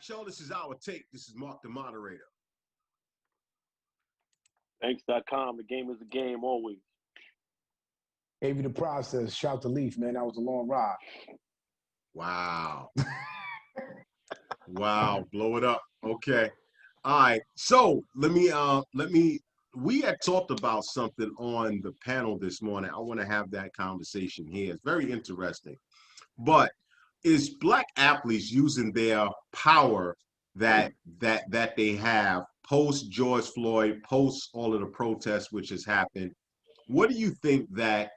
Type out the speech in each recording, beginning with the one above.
Y'all, this is our take. This is Mark the moderator. Thanks.com. The game is a game always. Gave you the process. Shout to Leaf, man. That was a long ride. Wow. Wow. Blow it up. Okay. All right. So let me we had talked about something on the panel this morning. I want to have that conversation here. It's very interesting. But is black athletes using their power that they have post George Floyd, post all of the protests which has happened? What do you think that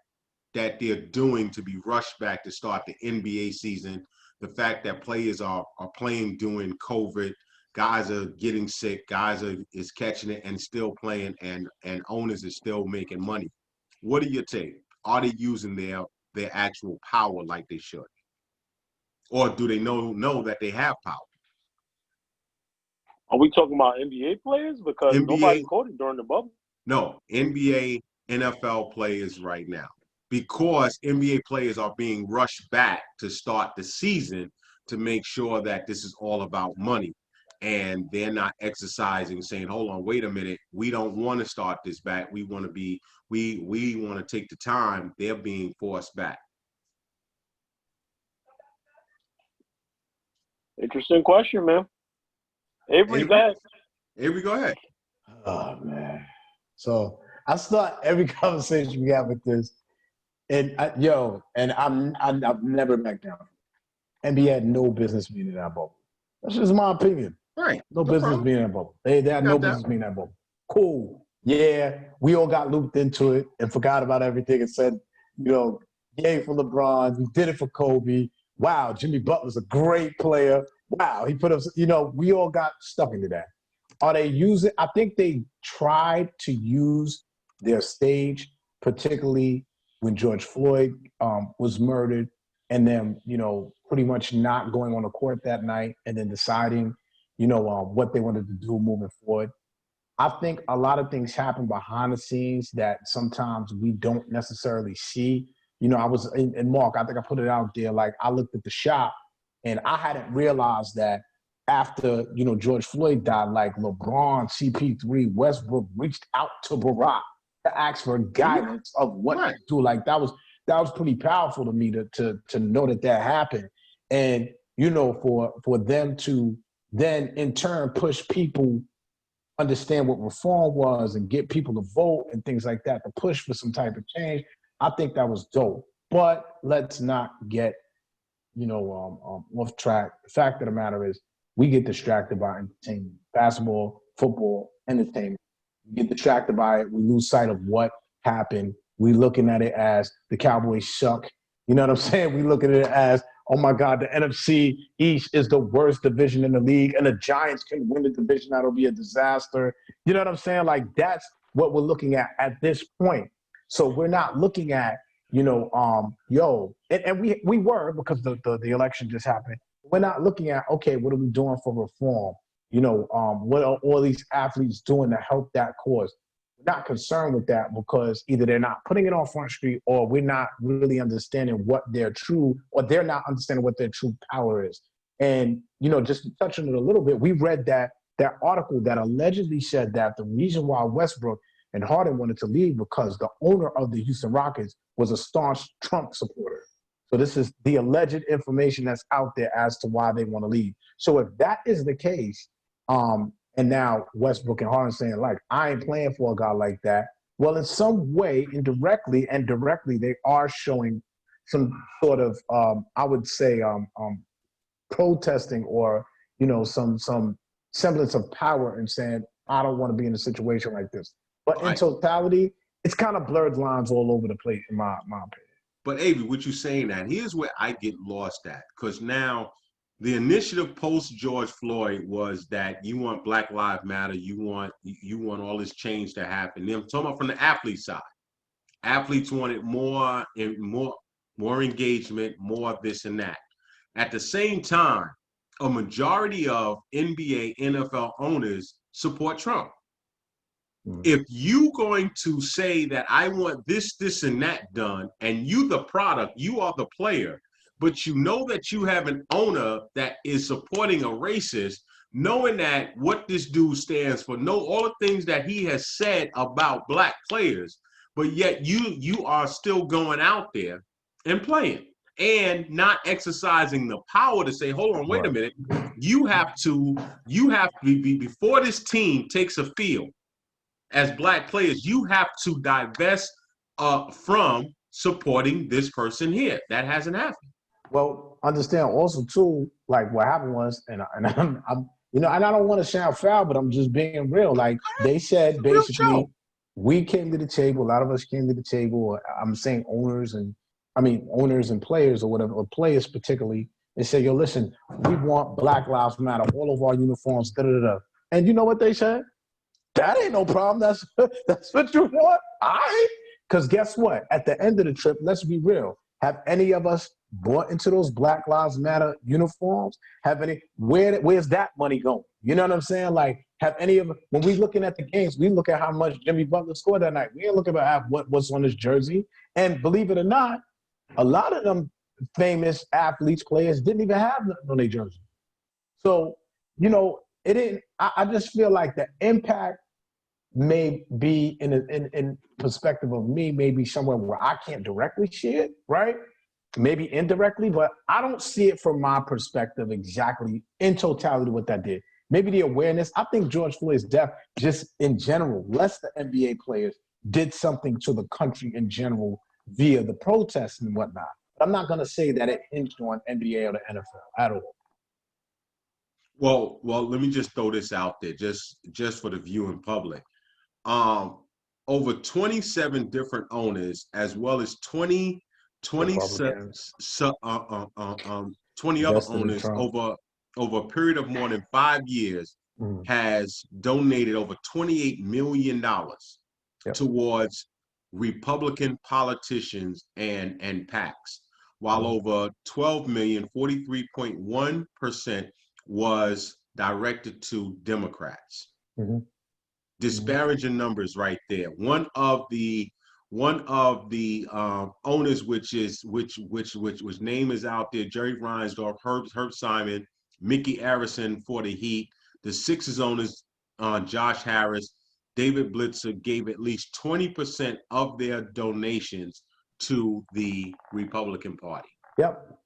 they're doing to be rushed back to start the NBA season? The fact that players are playing during COVID, guys are getting sick, guys is catching it and still playing, and owners are still making money. What do you take? Are they using their actual power like they should? Or do they know that they have power? Are we talking about NBA players? Because nobody caught it during the bubble. No, NBA, NFL players right now. Because NBA players are being rushed back to start the season to make sure that this is all about money. And they're not exercising, saying, hold on, wait a minute. We don't want to start this back. We want to we want to take the time. They're being forced back. Interesting question, man. Avery, go ahead. Avery, go ahead. Oh, man. So I start every conversation we have with this. And I've never backed down. NBA had no business being in that bubble. That's just my opinion. Right. No business being in that bubble. They had no business being in that bubble. Cool. Yeah, we all got looped into it and forgot about everything and said, yay for LeBron. We did it for Kobe. Wow, Jimmy Butler's a great player. Wow, he put us, we all got stuck into that. Are they using, I think they tried to use their stage, particularly when George Floyd was murdered, and then, pretty much not going on the court that night and then deciding, what they wanted to do moving forward. I think a lot of things happen behind the scenes that sometimes we don't necessarily see. I was in Mark, I think I put it out there, like I looked at the shop and I hadn't realized that after, George Floyd died, like LeBron, CP3, Westbrook reached out to Barack to ask for guidance of what to do. Like that was pretty powerful to me to know that happened. And, for them to then in turn push people understand what reform was and get people to vote and things like that, to push for some type of change. I think that was dope. But let's not get, off track. The fact of the matter is we get distracted by entertainment. Basketball, football, entertainment. We get distracted by it. We lose sight of what happened. We looking at it as the Cowboys suck. You know what I'm saying? We look at it as, oh my God, the NFC East is the worst division in the league, and the Giants can win the division. That'll be a disaster. You know what I'm saying? Like that's what we're looking at this point. So we're not looking at, and we were, because the election just happened. We're not looking at, okay, what are we doing for reform? What are all these athletes doing to help that cause? We're not concerned with that because either they're not putting it on Front Street, or we're not really understanding what their true, or they're not understanding what their true power is. And, just to touch on it a little bit, we read that article that allegedly said that the reason why Westbrook and Harden wanted to leave because the owner of the Houston Rockets was a staunch Trump supporter. So this is the alleged information that's out there as to why they want to leave. So if that is the case, and now Westbrook and Harden saying, like, I ain't playing for a guy like that. Well, in some way, indirectly and directly, they are showing some sort of, I would say, protesting or, some semblance of power and saying, I don't want to be in a situation like this. But in totality, it's kind of blurred lines all over the place, in my opinion. But Avery, what you're saying that, here's where I get lost at. Because now the initiative post George Floyd was that you want Black Lives Matter, you want all this change to happen. Then I'm talking about from the athlete side. Athletes wanted more and more engagement, more of this and that. At the same time, a majority of NBA, NFL owners support Trump. If you going to say that I want this, this, and that done, and you the product, you are the player, but you know that you have an owner that is supporting a racist, knowing that what this dude stands for, know all the things that he has said about black players, but yet you are still going out there and playing and not exercising the power to say, hold on, wait a minute, you have to be before this team takes a field as black players, you have to divest from supporting this person here. That hasn't happened. Well, understand also too, like what happened was, and I'm and I don't want to sound foul, but I'm just being real. Like they said, basically, we came to the table. A lot of us came to the table. I'm saying owners and players or whatever, or players particularly, and say, yo, listen, we want Black Lives Matter, all of our uniforms, da da da. And you know what they said? That ain't no problem. That's what you want. All right. Because guess what? At the end of the trip, let's be real. Have any of us bought into those Black Lives Matter uniforms? Where's that money going? You know what I'm saying? Like, have any of, when we looking at the games, we look at how much Jimmy Butler scored that night. We ain't looking at what's on his jersey. And believe it or not, a lot of them famous athletes, players didn't even have nothing on their jersey. So, it didn't, I just feel like the impact may be in perspective of me, maybe somewhere where I can't directly see it, right? Maybe indirectly, but I don't see it from my perspective exactly in totality what that did. Maybe the awareness. I think George Floyd's death, just in general, less the NBA players, did something to the country in general via the protests and whatnot. But I'm not going to say that it hinged on NBA or the NFL at all. Well, let me just throw this out there, just for the viewing public. Over 27 different owners, as well as 20 other owners over a period of more than 5 years has donated over $28 million towards Republican politicians and PACs, while over 12 million, 43.1% was directed to Democrats. Disparaging numbers right there. One of the owners, which name is out there, Jerry Reinsdorf, Herb Simon, Mickey Arison for the Heat. The Sixers owners, Josh Harris, David Blitzer, gave at least 20% of their donations to the Republican Party. Yep.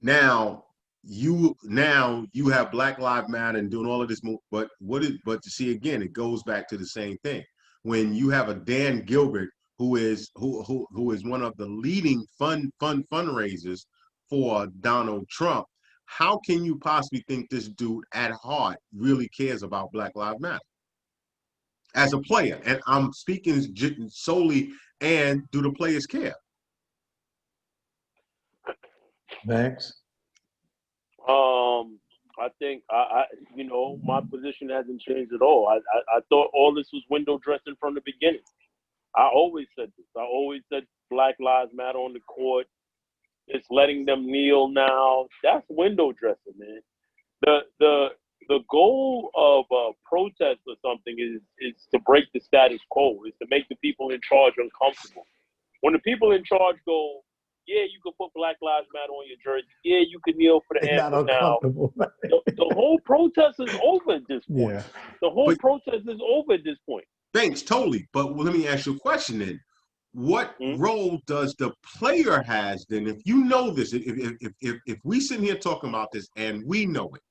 Now you have Black Lives Matter and doing all of this, but to see again, it goes back to the same thing. When you have a Dan Gilbert who is one of the leading fundraisers for Donald Trump, how can you possibly think this dude at heart really cares about Black Lives Matter as a player? And I'm speaking solely, and do the players care? Thanks. I think my position hasn't changed at all. I thought all this was window dressing from the beginning. I always said this. I always said Black Lives Matter on the court. It's letting them kneel now. That's window dressing, man. The goal of a protest or something is to break the status quo. Is to make the people in charge uncomfortable. When the people in charge go, yeah, you can put Black Lives Matter on your jersey. Yeah, you can kneel for the anthem now. The whole protest is over at this point. Yeah. The whole protest is over at this point. Thanks, totally. But let me ask you a question then. What role does the player has then? If you know this, if we sit here talking about this and we know it,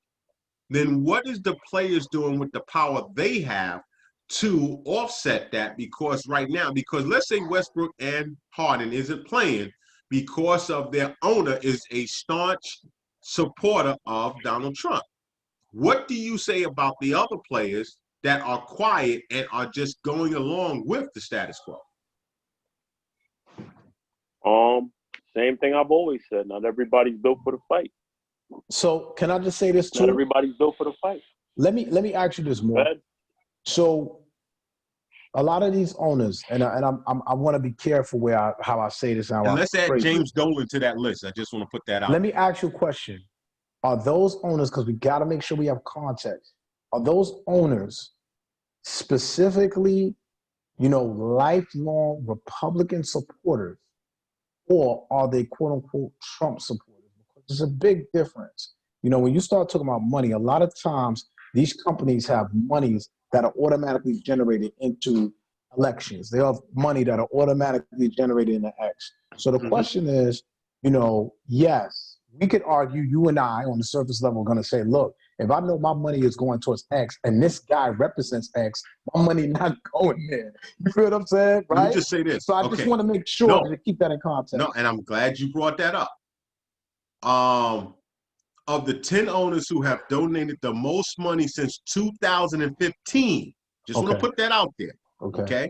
then what is the players doing with the power they have to offset that? Because right now, let's say Westbrook and Harden isn't playing, because of their owner is a staunch supporter of Donald Trump. What do you say about the other players that are quiet and are just going along with the status quo? Same thing I've always said. Not everybody's built for the fight. So can I just say this Not too? everybody's built for the fight. Let me ask you this Go more. ahead. So a lot of these owners, and I want to be careful how I say this. And let's add James Dolan to that list. I just want to put that out. Let me ask you a question. Are those owners, because we got to make sure we have context, are those owners specifically, lifelong Republican supporters, or are they quote unquote Trump supporters? Because there's a big difference. When you start talking about money, a lot of times these companies have monies that are automatically generated into elections. They have money that are automatically generated into X. So the question is, yes, we could argue, you and I on the surface level are going to say, look, if I know my money is going towards X and this guy represents X, my money not going there. You feel what I'm saying? Right? Let me just say this. So I just want to make sure to keep that in context. No, and I'm glad you brought that up. Of the 10 owners who have donated the most money since 2015, just want to put that out there. Okay.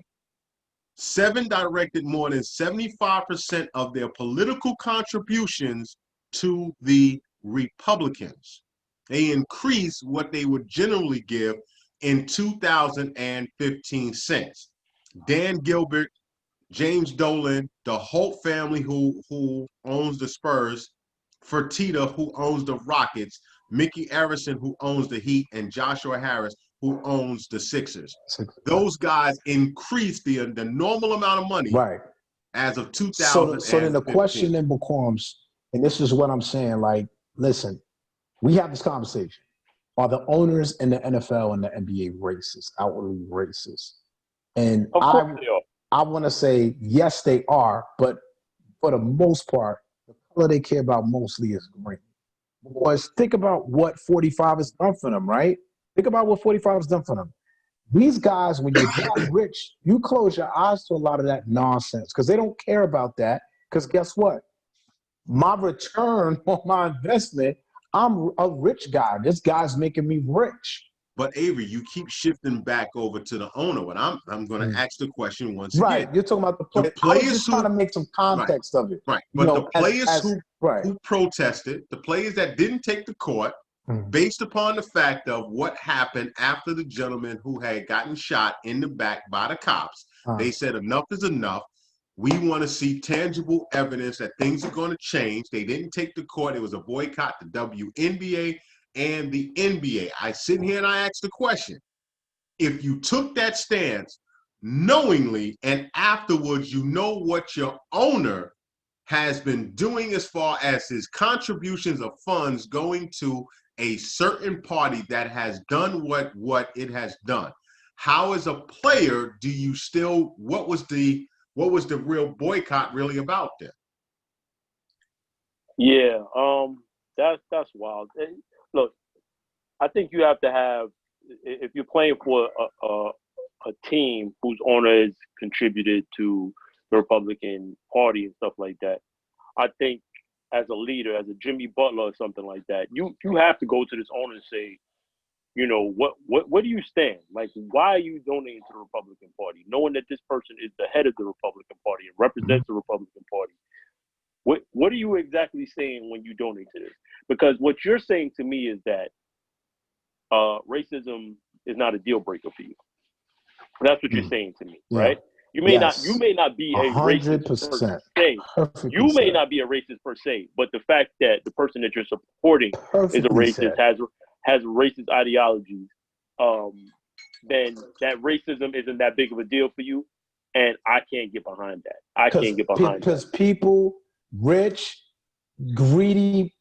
7 directed more than 75% of their political contributions to the Republicans. They increased what they would generally give in 2015 cents. Dan Gilbert, James Dolan, the Holt family who owns the Spurs, Fertitta, who owns the Rockets, Mickey Arison, who owns the Heat, and Joshua Harris, who owns the Sixers. Those guys increased the normal amount of money as of 2015. So then the question then becomes, and this is what I'm saying, listen, we have this conversation. Are the owners in the NFL and the NBA racist, outwardly racist? And of course they are. I want to say, yes, they are, but for the most part, the color they care about mostly is green. Because think about what 45 has done for them, right? Think about what 45 has done for them. These guys, when you're that rich, you close your eyes to a lot of that nonsense because they don't care about that. Because guess what? My return on my investment, I'm a rich guy. This guy's making me rich. But Avery, you keep shifting back over to the owner. And I'm going to ask the question once again. Right, you're talking about the players. I was just trying to make some context of it. Right, but the players who protested, the players that didn't take the court, based upon the fact of what happened after the gentleman who had gotten shot in the back by the cops, they said enough is enough. We want to see tangible evidence that things are going to change. They didn't take the court. It was a boycott, the WNBA and the NBA. I sit here and I ask the question, if you took that stance knowingly and afterwards you know what your owner has been doing as far as his contributions of funds going to a certain party that has done what it has done, how as a player do you still, what was the real boycott really about then? Yeah, that's wild. Look, I think you have to have, if you're playing for a team whose owner has contributed to the Republican Party and stuff like that, I think as a leader, as a Jimmy Butler or something like that, you have to go to this owner and say, what do you stand? Like, why are you donating to the Republican Party, knowing that this person is the head of the Republican Party and represents the Republican Party? What are you exactly saying when you donate to this? Because what you're saying to me is that racism is not a deal breaker for you. That's what you're saying to me, right? You may not be a racist per se. You may not be a racist per se, but the fact that the person that you're supporting is a racist, has racist ideologies, then that racism isn't that big of a deal for you, and I can't get behind that. I can't get behind that. Because people, rich, greedy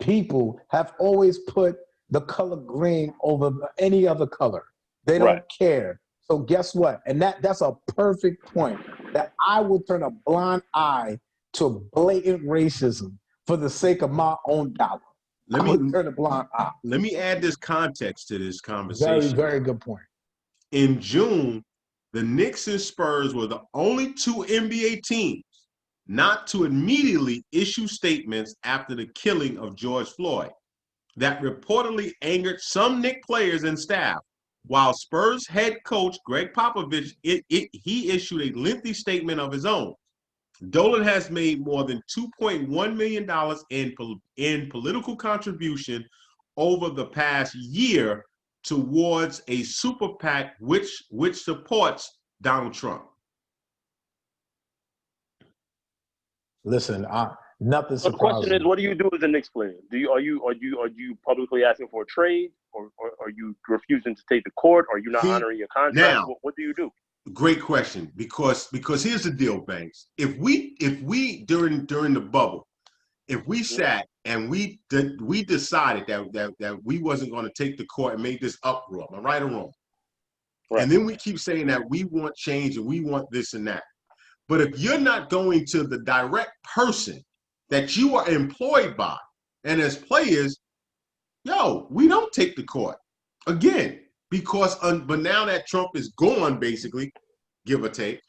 people have always put the color green over any other color. They don't care. So guess what? And that's a perfect point, that I will turn a blind eye to blatant racism for the sake of my own dollar. Let me add this context to this conversation. Very, very good point. In June, the Knicks and Spurs were the only 2 NBA teams not to immediately issue statements after the killing of George Floyd. That reportedly angered some Knicks players and staff. While Spurs head coach Greg Popovich, he issued a lengthy statement of his own. Dolan has made more than $2.1 million in political contribution over the past year towards a super PAC which supports Donald Trump. Listen, nothing So the question surprises is, me. what do you do as a Knicks player? Are you publicly asking for a trade, or are you refusing to take the court? Are you not honoring your contract? Now, What do you do? great question, because here's the deal, Banks. If we during the bubble, if we sat and we decided that we wasn't going to take the court and make this uproar, am I right or wrong? Right. And then we keep saying that we want change and we want this and that. But if you're not going to the direct person that you are employed by, and as players, we don't take the court again, because but now that Trump is gone, basically, give or take.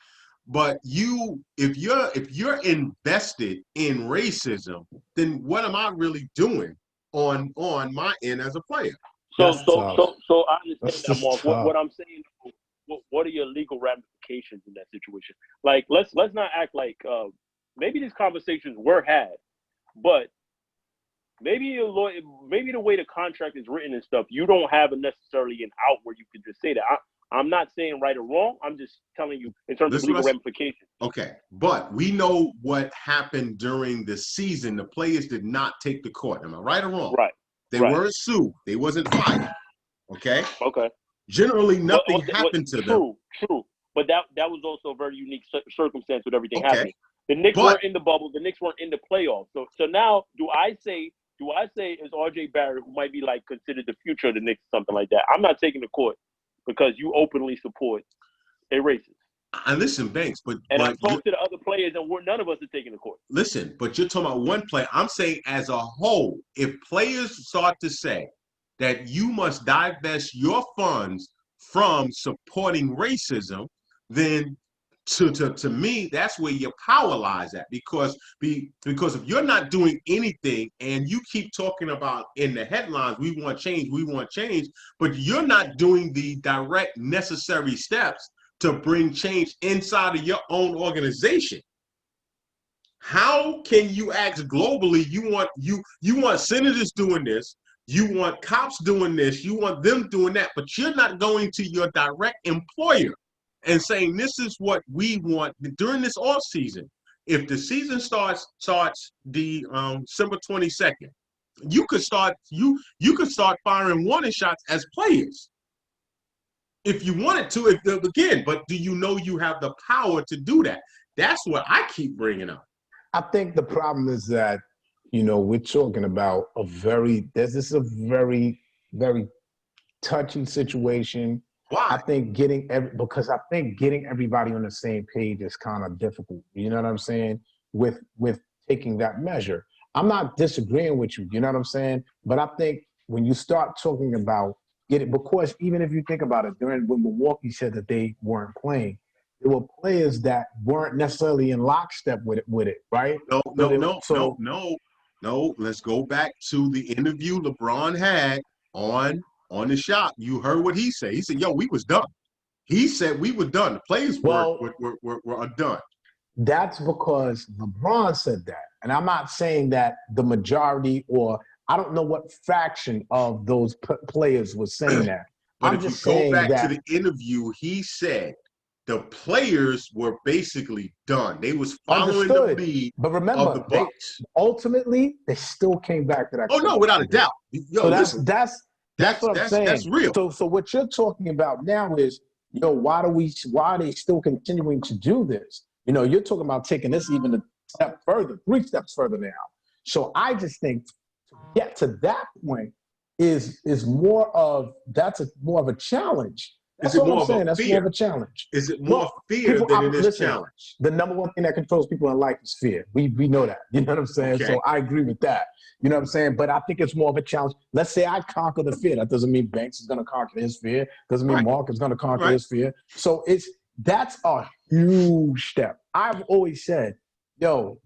But if you're invested in racism, then what am I really doing on my end as a player? So That's tough. I understand That's that, just Mark. tough. What I'm saying, what are your legal ramifications in that situation? Like, let's not act like maybe these conversations were had, but maybe maybe the way the contract is written and stuff, you don't have necessarily an out where you can just say that. I'm not saying right or wrong. I'm just telling you in terms of legal ramifications. Okay, but we know what happened during the season. The players did not take the court. Am I right or wrong? Right. They weren't sued. They wasn't fired. Okay. Okay. Generally, nothing happened to them. True. But that was also a very unique circumstance with everything happening. The Knicks weren't in the bubble. The Knicks weren't in the playoffs. So now, do I say is RJ Barrett, who might be like considered the future of the Knicks, something like that? I'm not taking the court because you openly support a racist. And listen, Banks, I talked to the other players, and none of us are taking the court. Listen, but you're talking about one player. I'm saying as a whole, if players start to say that you must divest your funds from supporting racism, then to me, that's where your power lies at. Because if you're not doing anything and you keep talking about in the headlines, we want change, but you're not doing the direct necessary steps to bring change inside of your own organization. How can you act globally? You want senators doing this, you want cops doing this, you want them doing that, but you're not going to your direct employer and saying this is what we want during this off season. If the season starts December 22nd, you could start firing warning shots as players if you wanted to. But do you know you have the power to do that? That's what I keep bringing up. I think the problem is that, we're talking about this is a very, very touchy situation. Why? I think getting everybody on the same page is kind of difficult. You know what I'm saying? With taking that measure. I'm not disagreeing with you, you know what I'm saying? But I think when you start talking about because even if you think about it, when Milwaukee said that they weren't playing, there were players that weren't necessarily in lockstep with it, right? No. Let's go back to the interview LeBron had on the shop. You heard what he said. He said, "Yo, we was done." He said we were done. The players were done. That's because LeBron said that, and I'm not saying that the majority, or I don't know what fraction of those players was saying that. But if you go back to the interview, he said the players were basically done. They was following the lead. But remember, of the Bucks. Ultimately they still came back to that. Oh no, without a doubt. Yo, so listen, that's what I'm saying. That's real. So what you're talking about now is, why are they still continuing to do this? You're talking about taking this even a step further, 3 steps further now. So I just think to get to that point is more of a challenge. That's what I'm saying. That's more of a challenge. Is it more fear than it is challenge? The number one thing that controls people in life is fear. We know that. You know what I'm saying? Okay. So I agree with that. You know what I'm saying? But I think it's more of a challenge. Let's say I conquer the fear. That doesn't mean Banks is going to conquer his fear. Doesn't mean Mark is going to conquer his fear. So that's a huge step. I've always said,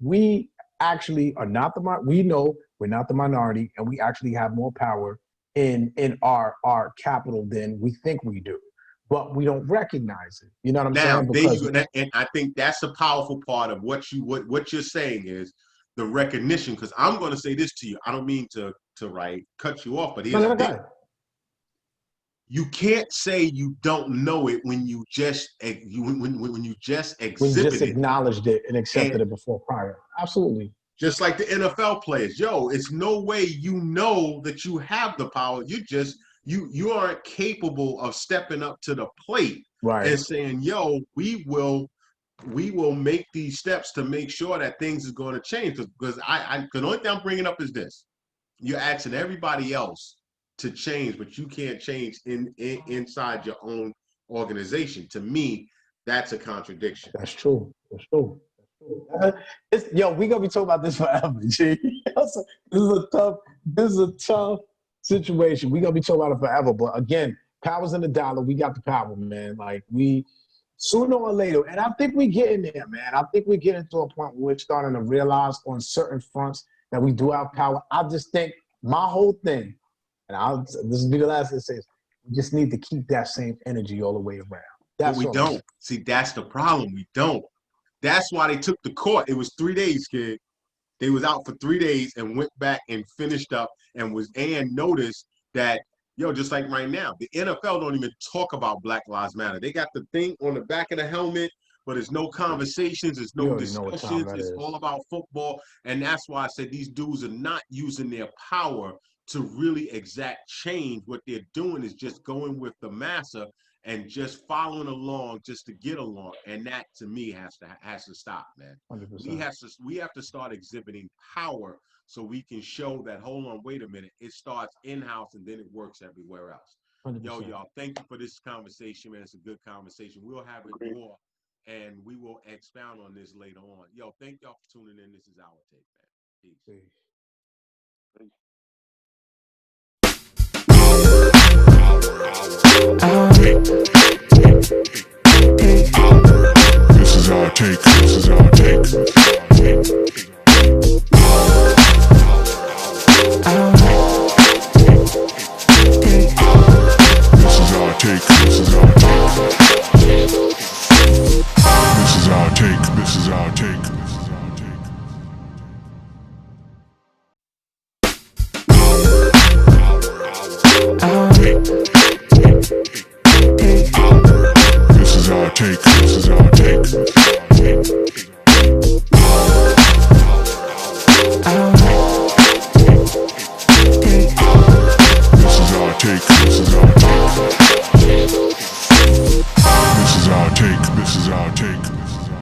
we actually are not we know we're not the minority, and we actually have more power in our capital than we think we do. but we don't recognize it. You know what I'm Now, saying? there you Because go. And I think that's the powerful part of what you're saying is the recognition. Because I'm going to say this to you. I don't mean to cut you off, but here's the thing. You can't say you don't know it when you just when you just exhibit it. Acknowledged it and accepted it before prior. Absolutely. Just like the NFL players, it's no way you know that you have the power. You aren't capable of stepping up to the plate and saying, we will make these steps to make sure that things is going to change. Because the only thing I'm bringing up is this: you're asking everybody else to change, but you can't change inside your own organization. To me, that's a contradiction. That's true. That's true. We gonna be talking about this forever. G. This is a tough situation. We gonna be talking about it forever. But again, power's in the dollar. We got the power, man. Like we sooner or later, and I think we getting there, man. I think we're getting to a point where we're starting to realize on certain fronts that we do have power. I just think my whole thing, and this will be the last thing it says, we just need to keep that same energy all the way around. But we don't. See, that's the problem. We don't. That's why they took the court. It was 3 days, kid. They was out for 3 days and went back and finished up and noticed that, just like right now, the NFL don't even talk about Black Lives Matter. They got the thing on the back of the helmet, but there's no conversations, there's no discussions. It's all about football. And that's why I said these dudes are not using their power to really exact change. What they're doing is just going with the massa and just following along just to get along. And that, to me, has to stop, man. 100%. We have to start exhibiting power so we can show that, hold on, wait a minute, it starts in-house and then it works everywhere else. 100%. Y'all, thank you for this conversation, man. It's a good conversation. We'll have it more, and we will expound on this later on. Thank y'all for tuning in. This is Our Take, man. Peace. This is our take.